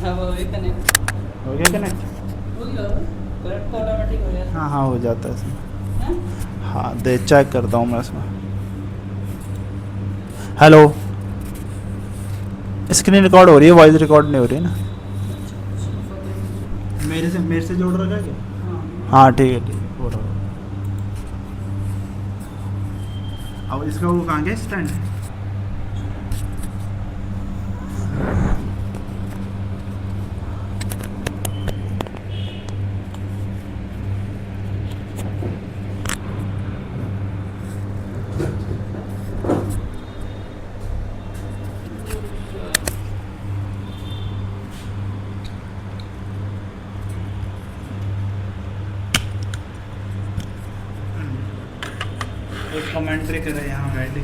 हाँ वो भी कनेक्ट हो गया कनेक्ट? हो गया, कनेक्ट तो ऑटोमेटिक हो गया। हाँ हाँ हो जाता है इसमें। हैं? हाँ दे चेक करता हूँ मैं इसमें। हेलो, स्क्रीन रिकॉर्ड हो रही है, वॉइस रिकॉर्ड नहीं हो रही है ना? अच्छा अच्छा, पता नहीं। मेरे से जोड़ रखा है क्या? हाँ हाँ ठीक है हो रहा है। अब इसका वो कहाँ गया स्टैंड? कमेंट्री करे यहाँ बैठ के।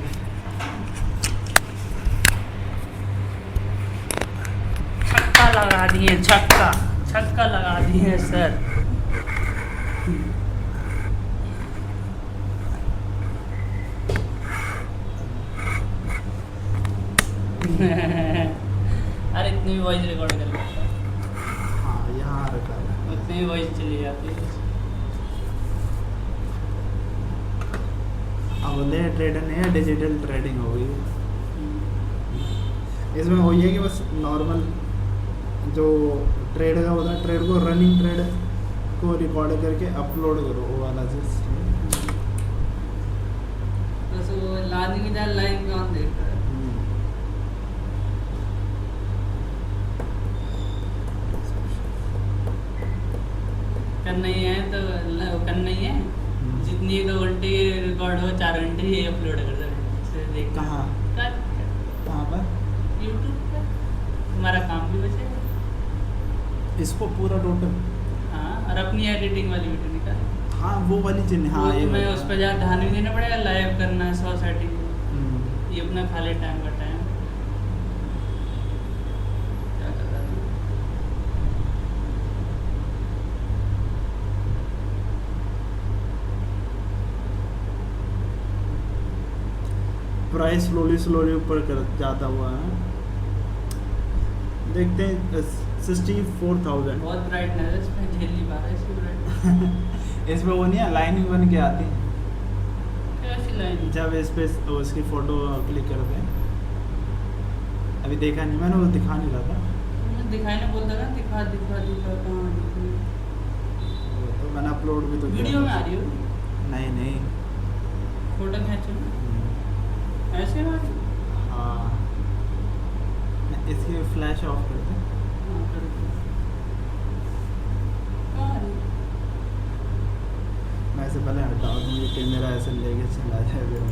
छक्का लगा दिए, छक्का छक्का लगा दिए सर। अरे इतनी भी वॉइस रिकॉर्ड कर लेता है, हाँ यहाँ रखा है। उतनी भी वॉइस चली जाती है। अब नया ट्रेडर नहीं है, डिजिटल ट्रेडिंग हो गई है। इसमें वही है कि बस नॉर्मल जो ट्रेड का होता है, ट्रेड को रनिंग ट्रेड को रिकॉर्ड करके अपलोड करो, वो वाला सिस्टम। बस वो लाने की जाए लाइन कौन देख रहा है। करना ही है तो करना ही है, जितनी 2 घंटे रिकॉर्ड हो 4 घंटे ही अपलोड कर दो। देख कहाँ कहाँ पर? यूट्यूब पर हमारा काम भी बचेगा। इसको पूरा टोटल? हाँ, और अपनी एडिटिंग वाली वीडियो निकाल। हाँ वो वाली चीज़। हाँ वो ये मैं वाली। उस पर ज़्यादा ध्यान नहीं देना पड़ेगा, लाइव करना है 100 सेटिंग, ये अपना खाली टाइम का टाइम क्या कर रहा था। प्राइस स्लोली ऊपर कर जाता हुआ है। देखते हैं 64,000। बहुत ब्राइटनेस है इसमें, झेल नहीं पा रहा इसकी ब्राइटनेस। इसमें वो नहीं है, लाइन भी बन के आती है कैसी लाइन? जब इस पे उसकी फ़ोटो क्लिक करते हैं। अभी देखा नहीं मैंने, वो दिखा नहीं रहा था। दिखाई ना बोलता ना, दिखा दिखा दिखा कहाँ दिखी? तो मैंने अपलोड भी तो किया वीडियो था। में आ रही हो? नहीं नहीं। फोटो खींचो ऐसे में आ रही? हाँ इसकी फ्लैश ऑफ कर दे। हाँ, कर दो। कहाँ आ रही? मैं ऐसे पहले हटाओ तो मुझे कैमरा ऐसे लेके चला जाए फिर।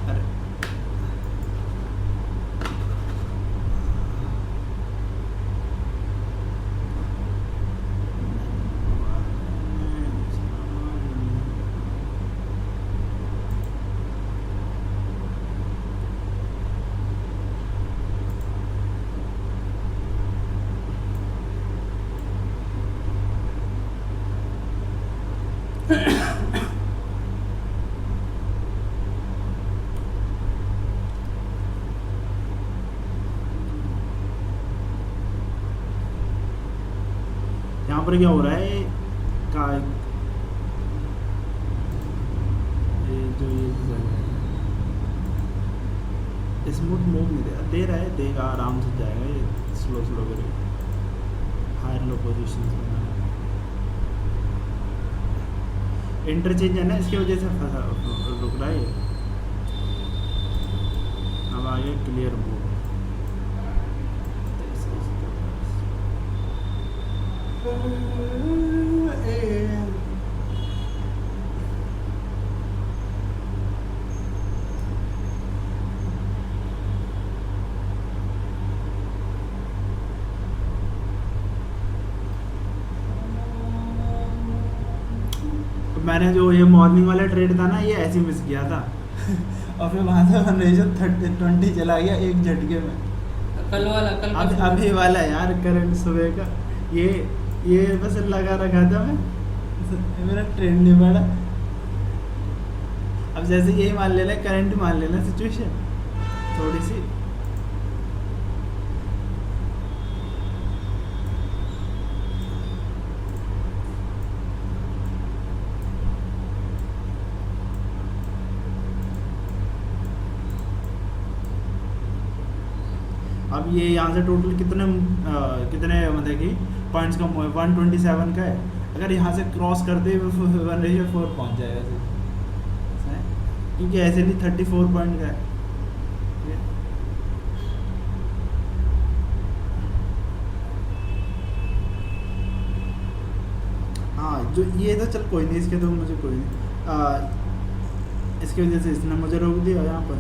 अरे यहाँ पर क्या हो रहा है का ये जो ये स्मूथ मूव नहीं दे रहा है, देगा आराम से जाएगा ये, स्लो करके हायर लो पोजीशन में। इंटरचेंज है ना, इसकी वजह से फंसा रुक रहा है ये। अब आ गया क्लियर मूव। मैंने जो ये मॉर्निंग वाला ट्रेड था ना, ये ऐसे मिस किया था और फिर वहाँ से 20 चला गया एक झटके में। कल वाला कल अब अभी वाला यार करंट सुबह का ये बस लगा रखा था मैं, मेरा ट्रेंड नहीं पड़ा। अब जैसे यही मान लेना, करंट मान लेना सिचुएशन थोड़ी सी। अब ये यहाँ से टोटल कितने मतलब कि पॉइंट्स कम हुए, 127 का है। अगर यहाँ से क्रॉस करते हुए 1/4 पहुँच जाएगा ऐसे, क्योंकि ऐसे भी 34 पॉइंट का है। हाँ जो ये था, चल कोई नहीं, इसके तो मुझे कोई नहीं, इसकी वजह से इसने मुझे रोक दिया यहाँ पर,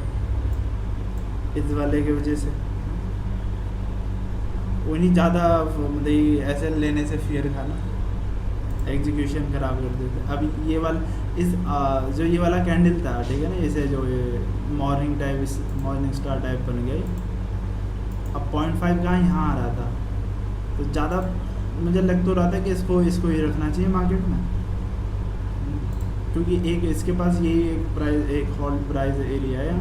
इस वाले की वजह से। वो नहीं ज़्यादा मतलब ऐसे लेने से फियर खाना, एग्जीक्यूशन खराब कर देते। अभी ये वाला जो ये वाला कैंडल था, ठीक है ना, इसे जो ये मॉर्निंग स्टार टाइप बन गई। अब 0.5 का यहाँ आ रहा था, तो ज़्यादा मुझे लग तो रहा था कि इसको ही रखना चाहिए मार्केट में, क्योंकि एक इसके पास यही एक होल्ड प्राइस एरिया है,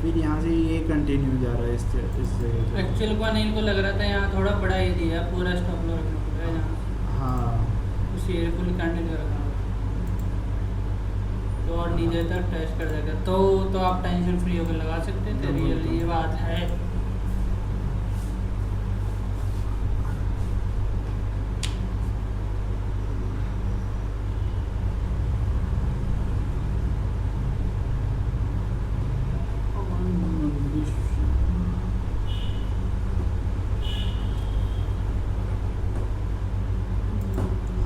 फिर यहाँ से ये कंटिन्यू जा रहा है इस जगह। एक्चुअल को नहीं, इनको लग रहा था यहाँ थोड़ा बड़ा एरिया है, पूरा स्टॉप लॉस रखना पड़ेगा यहाँ। हाँ उस एरिया को कंटिन्यू रखना तो और नीचे तक टेस्ट कर देगा, तो आप टेंशन फ्री होकर लगा सकते थे। रियल ये बात है।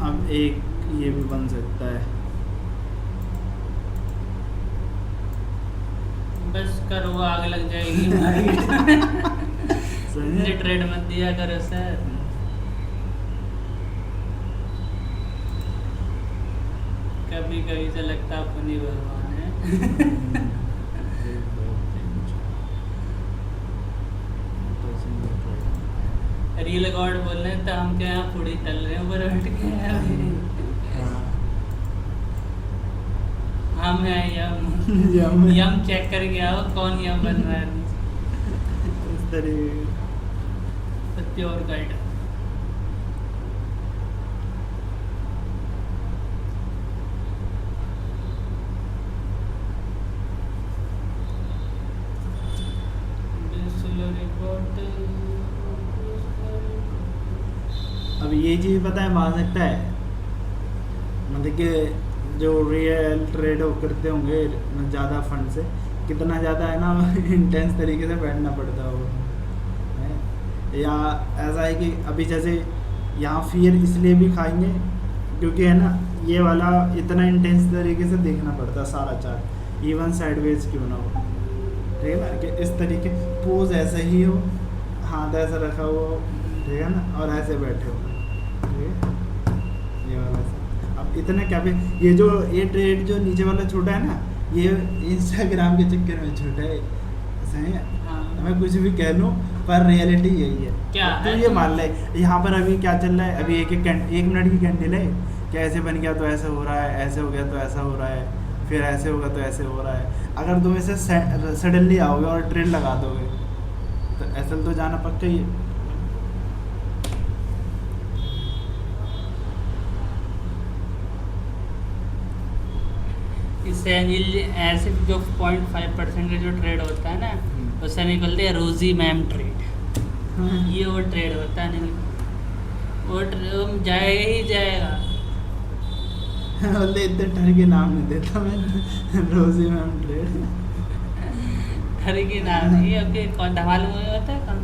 अब एक ये भी बन सकता है। बस करो, आग लग जाएगी मुझे ट्रेड मत दिया करो सर। कभी कभी से लगता है अपनी भगवान है। रील गॉड बोल रहे हैं तो हम क्या यहाँ पूरी तल रहे हैं ऊपर बैठ के। हम हैं यम चेक करके आओ कौन यम बन रहा है। इस तरीके प्योर गाइड। अब ये चीज़ पता है मान सकता है, मतलब कि जो रियल ट्रेड करते होंगे ज़्यादा फंड से, कितना ज़्यादा है ना इंटेंस तरीके से बैठना पड़ता होगा, या ऐसा है कि अभी जैसे यहाँ फियर इसलिए भी खाएंगे क्योंकि है ना ये वाला इतना इंटेंस तरीके से देखना पड़ता है सारा चार्ट, इवन साइडवेज क्यों ना हो, ठीक है ना, कि इस तरीके पोज ऐसे ही हो, हाथ ऐसा रखा हुआ हो, ठीक है ना, और ऐसे बैठे हो, ठीक है, ये वाला ऐसा। अब इतना क्या भी ये ट्रेड जो नीचे वाला छोटा है ना, ये इंस्टाग्राम के चक्कर में छोटा है, सही है। हाँ। मैं कुछ भी कह लूँ पर रियलिटी यही है। क्या तो है? ये मान ले यहाँ पर अभी क्या चल रहा है, अभी एक मिनट की कैंडल है, क्या ऐसे बन गया तो ऐसे हो रहा है, ऐसे हो गया तो ऐसा हो रहा है, फिर ऐसे होगा तो ऐसे हो रहा है। अगर तुम इसे सडनली आओगे और ट्रेड लगा दोगे तो ऐसा तो जाना पक्का ही है। इससे ऐसे जो 0.5% का जो ट्रेड होता है ना, उससे निकलते हैं रोजी मैम ट्रेड। ये वो ट्रेड होता है, नहीं वो ट्रेड जाएगा ही जाएगा। बोलते इतने ठर के नाम नहीं देता मैं रोजी मैम ट्रेड। घर की नाम नहीं है, ओके कौन मालूम होता है कौन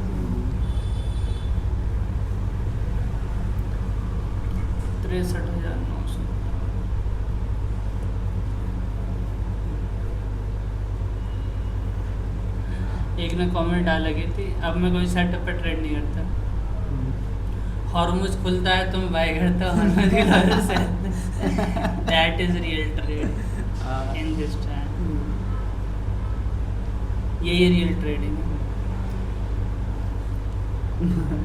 63,900। एक ने कमेंट डाला की थी, अब मैं कोई सेटअप पे ट्रेड नहीं करता, हॉर्मोज खुलता है तुम बाय करता हो, that is real trade in this time. यही रियल ट्रेडिंग है।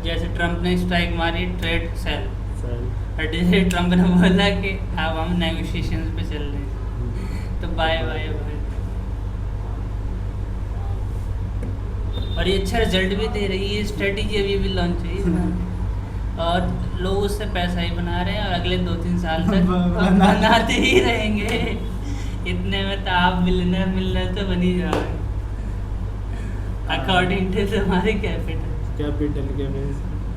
जैसे ट्रम्प ने स्ट्राइक मारी, ट्रेड सेल, और जैसे ट्रम्प ने बोला कि अब हम नेगोशिएशंस पे चल रहे हैं, तो बाय बाय बाय। और ये अच्छा रिजल्ट भी दे रही है, स्ट्रेटेजी अभी भी लॉन्च हुई है और लोग उससे पैसा ही बना रहे हैं और अगले 2-3 साल तक बनाते ही रहेंगे। इतने में तो आप मिलना तो बन ही जाओगे। अकॉर्डिंग टू तुम्हारे कैपिटल। कैपिटल के बेस।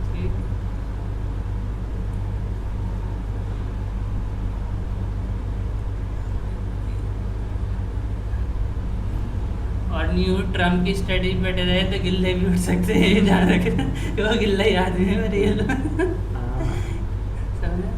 ठीक। और न्यू ट्रम्प की स्टडी पढ़ रहे तो गिल्ले भी उठ सकते हैं, ये ध्यान रखना। वो गिल्ला ही आदमी है रियल। हाँ। समझे?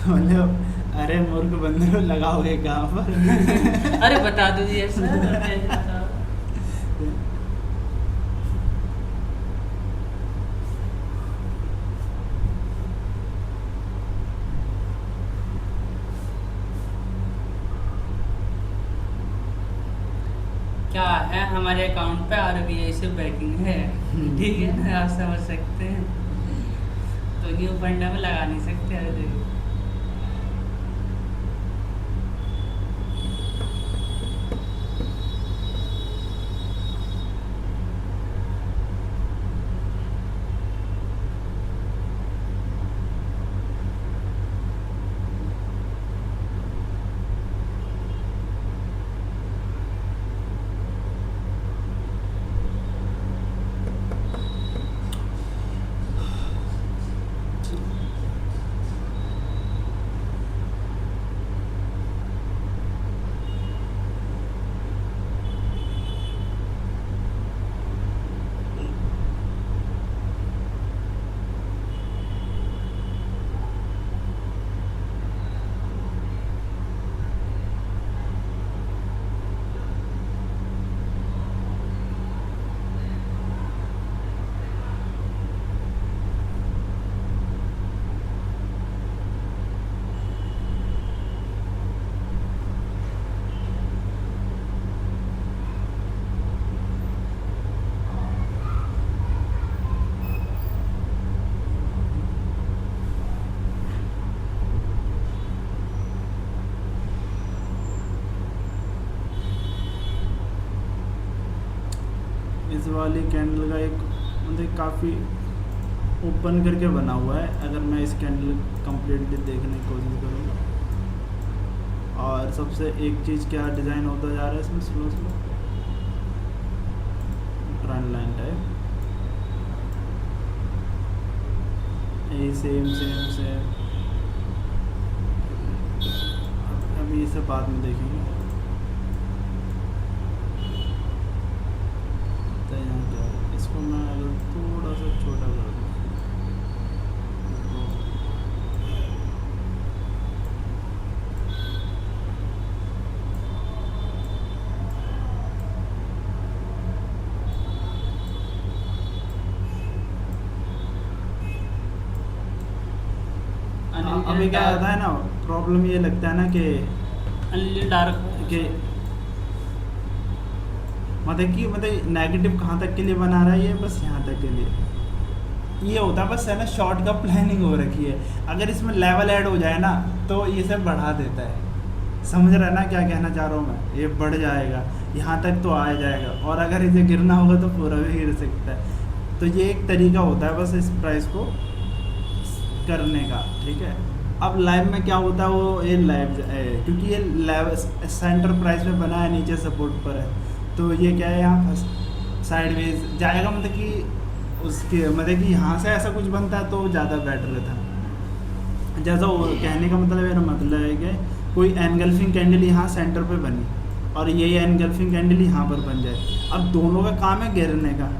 मतलब अरे मूर्ख बंदर लगाओगे कहाँ पर? अरे बता दीजिए सर, बताओ। क्या है हमारे अकाउंट पे आरबीआई से बैकिंग है, ठीक है ना, आप समझ सकते हैं। तो न्यू फंड में लगा नहीं सकते। अरे देखो इस वाली कैंडल का एक मतलब काफ़ी ओपन करके बना हुआ है। अगर मैं इस कैंडल कंप्लीटली देखने की कोशिश करूँगा, और सबसे एक चीज़ क्या डिज़ाइन होता जा रहा है इसमें, slow slow trend line type, ये सेम सेम सेम। अभी इसे बाद में देखेंगे। तो यहाँ क्या है, इसको मैं अगर थोड़ा सा छोटा कर दूँ अभी क्या होता है ना, प्रॉब्लम ये लगता है ना कि डार्क कि मतलब नेगेटिव कहाँ तक के लिए बना रहा है ये, बस यहाँ तक के लिए ये होता है बस, है ना। शॉर्ट का प्लानिंग हो रखी है, अगर इसमें लेवल ऐड हो जाए ना तो ये सब बढ़ा देता है। समझ रहा है ना क्या कहना चाह रहा हूँ मैं, ये बढ़ जाएगा यहाँ तक तो आ जाएगा, और अगर इसे गिरना होगा तो पूरा भी गिर सकता है। तो ये एक तरीका होता है बस इस प्राइस को करने का, ठीक है। अब लाइव में क्या होता है, वो ये लाइव क्योंकि ये लाइव सेंटर प्राइस में बना है, नीचे सपोर्ट पर है, तो ये क्या है यहाँ फर्स्ट साइडवेज जाएगा, मतलब कि उसके मतलब कि यहाँ से ऐसा कुछ बनता है तो ज़्यादा बेटर था। जैसा वो कहने का मतलब, मेरा मतलब है कि कोई एनगल्फिंग कैंडल यहाँ सेंटर पे बनी और ये एनगल्फिंग कैंडल यहाँ पर बन जाए, अब दोनों का काम है गिरने का,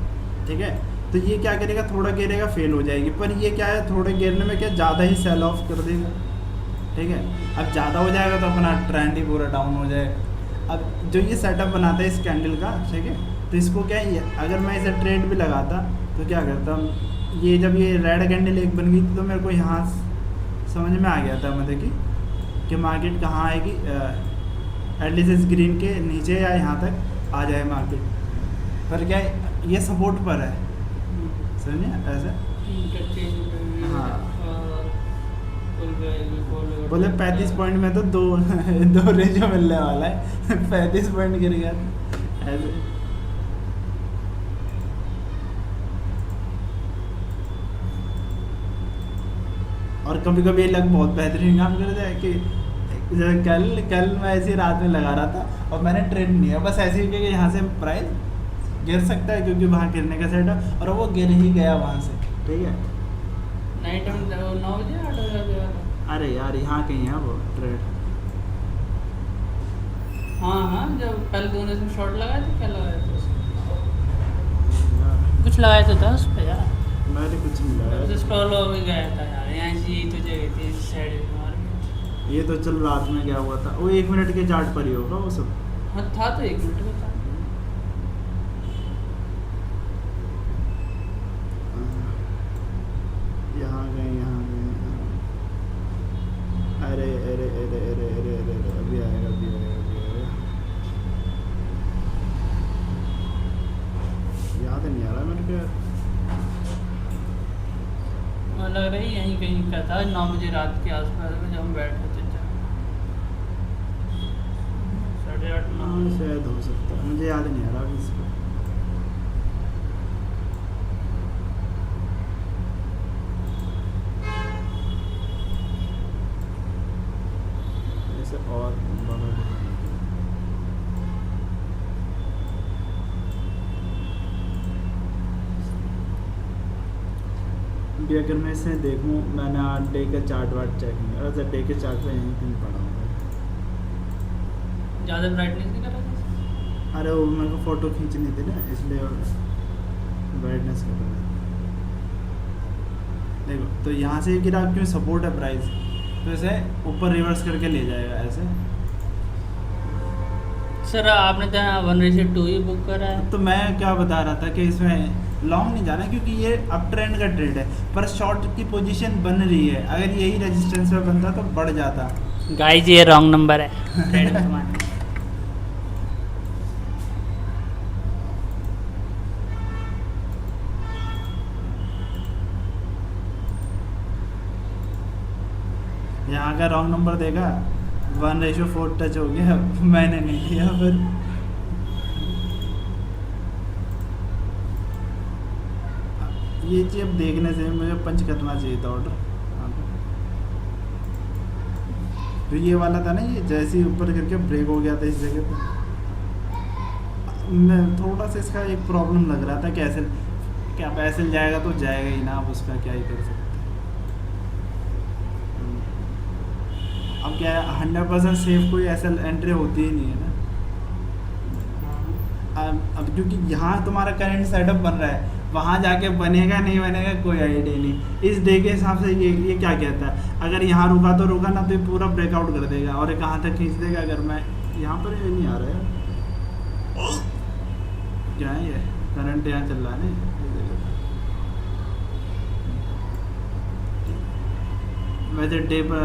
ठीक है। तो ये क्या करेगा, थोड़ा गिरेगा फेल हो जाएगी, पर ये क्या है थोड़े गिरने में क्या ज़्यादा ही सेल ऑफ कर देगा, ठीक है। अब ज़्यादा हो जाएगा तो अपना ट्रेंड ही पूरा डाउन हो जाएगा। अब जो ये सेटअप बनाता है इस कैंडल का, ठीक है, तो इसको क्या है, अगर मैं इसे ट्रेड भी लगाता तो क्या करता, ये जब ये रेड कैंडल एक बन गई थी तो मेरे को यहाँ समझ में आ गया था, मतलब कि मार्केट कहाँ आएगी, एटलीस्ट इस ग्रीन के नीचे या यहाँ तक आ जाए मार्केट। पर क्या है, ये सपोर्ट पर है, समझे ऐसे। हाँ। बोले 35 पॉइंट में तो दो दो रेजो मिलने वाला है 35 पॉइंट गिर गया ऐसे। और कभी कभी ये लग बहुत बेहतरीन काम करता है कि जैसे कल मैं ऐसी रात में लगा रहा था और मैंने ट्रेड नहीं है, बस ऐसे ही कि यहाँ से प्राइस गिर सकता है क्योंकि वहाँ गिरने का सेट है, और वो गिर ही गया वहाँ से, ठीक है। नाइट में 9 बजे 8 बजे वाला। अरे यार यहाँ कहीं है वो ट्रेड। हाँ हाँ, जब कल तूने इसमें शॉर्ट लगाया था, क्या लगाया था उसमें? कुछ लगाया तो था उस पर यार। मैंने कुछ नहीं लगाया। स्टॉल हो भी गया था यार, यहाँ से यही तो जगह थी इस साइड मार्केट। ये तो चल रात में क्या हुआ था, वो 1 मिनट के चार्ट पर ही होगा वो सब। हाँ था तो 1 मिनट का था। यहाँ गए यहाँ गए। अरे अरे अरे अरे अरे अरे अरे, अभी आएगा अभी आएगा अभी आएगा। याद नहीं आ रहा मेरे को। मुझे लग रहा है यहीं कहीं का था, 9 बजे रात के आसपास में जब हम बैठे थे। 8:30 9 हाँ शायद हो सकता है, मुझे याद नहीं आ रहा अभी इसका। ऐसे और बड़ा भी अगर मैं इसे देखूं, मैंने 8 डे का चार्ट वार्ट चेक नहीं करा, अच्छा डे के चार्ट पे यहीं कहीं पड़ा होगा। ज़्यादा ब्राइटनेस नहीं कर रहा था। अरे वो मेरे को फ़ोटो खींचनी थी ना, इसलिए ब्राइटनेस कर रहा था। देखो तो यहाँ से गिरा क्यों, सपोर्ट है प्राइस, तो इसे ऊपर रिवर्स करके ले जाएगा ऐसे। सर आपने तो 1:2 ही बुक करा है। तो मैं क्या बता रहा था कि इसमें लॉन्ग नहीं जाना, क्योंकि ये अप ट्रेंड का ट्रेड है, पर शॉर्ट की पोजीशन बन रही है। अगर यही रेजिस्टेंस पे बनता तो बढ़ जाता। गाइस ये रॉन्ग नंबर है ट्रेड में तुम्हारा। यहाँ का रॉन्ग नंबर देगा, 1:4 टच हो गया, मैंने नहीं लिया। फिर ये चीज अब देखने से मुझे पंच करना चाहिए था ऑर्डर। तो ये वाला था ना, ये जैसे ही ऊपर करके ब्रेक हो गया था इस जगह पे। मैं थोड़ा सा इसका एक प्रॉब्लम लग रहा था कि ऐसे क्या ऐसे जाएगा तो जाएगा ही ना, अब उसका क्या ही कर सकते हैं। अब क्या है, 100% सेफ कोई ऐसा एंट्री होती ही नहीं है ना। अब क्योंकि यहाँ तुम्हारा करंट सेटअप बन रहा है, वहाँ जाके बनेगा नहीं बनेगा कोई आइडिया नहीं। इस डे के हिसाब से ये क्या कहता है, अगर यहाँ रुका तो रुका, ना तो ये पूरा ब्रेकआउट कर देगा और ये कहाँ तक खींच देगा। अगर मैं यहाँ पर ये नहीं आ रहा है, क्या है ये करंट यहाँ चल रहा है ना, वैसे डे पर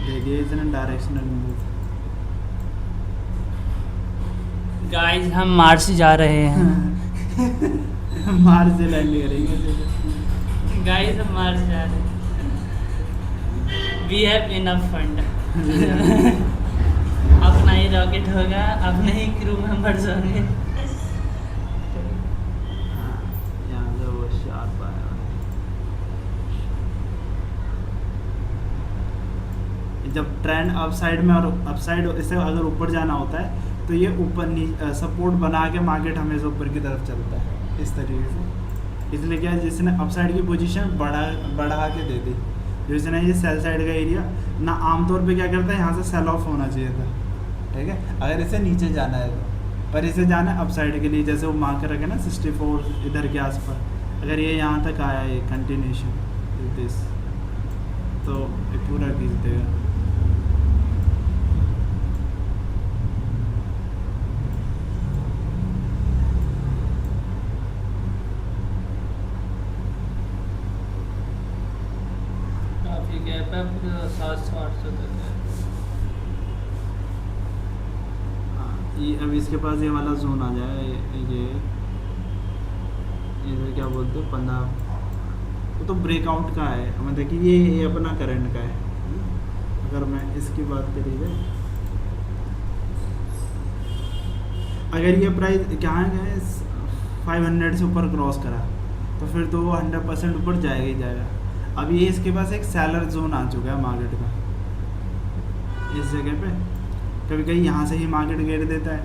देखिए इसने डायरेक्शनल मूव। गाइस हम मार्स जा रहे हैं। मार्स से लैंड करेंगे। गाइस हम मार्स जा रहे हैं। We have enough fund. अपना ही रॉकेट होगा, अपने ही क्रू मेंबर्स होंगे। यहाँ से वो शार्प आया। जब ट्रेंड अप साइड में और अप साइड इसे अगर ऊपर जाना होता है तो ये ऊपर सपोर्ट बना के मार्केट हमेशा ऊपर की तरफ चलता है इस तरीके से। इसलिए क्या है, जिसने अप साइड की पोजीशन बढ़ा के दे दी, जिसने ये सेल साइड का एरिया ना, आमतौर पे क्या करता है, यहाँ से सेल ऑफ होना चाहिए था, ठीक है, अगर इसे नीचे जाना है तो। पर इसे जाना है अप साइड के लिए, जैसे वो मार्कर रखे ना 64 इधर के आसपास, अगर ये यहाँ तक आया ये कंटिन्यूशन दिस, तो ये पूरा खींच देगा। ये अब इसके पास ये वाला जोन आ जाए, ये क्या बोलते हैं 15, वो तो ब्रेकआउट का है, मतलब कि ये अपना करंट का है। अगर मैं इसकी बात करी जाए, अगर ये प्राइस क्या है 500 से ऊपर क्रॉस करा तो फिर तो वो 100% ऊपर जाएगा ही जाएगा। अब ये इसके पास एक सेलर जोन आ चुका है मार्केट का, इस जगह पे कभी कहीं यहाँ से ही मार्केट गिर देता है,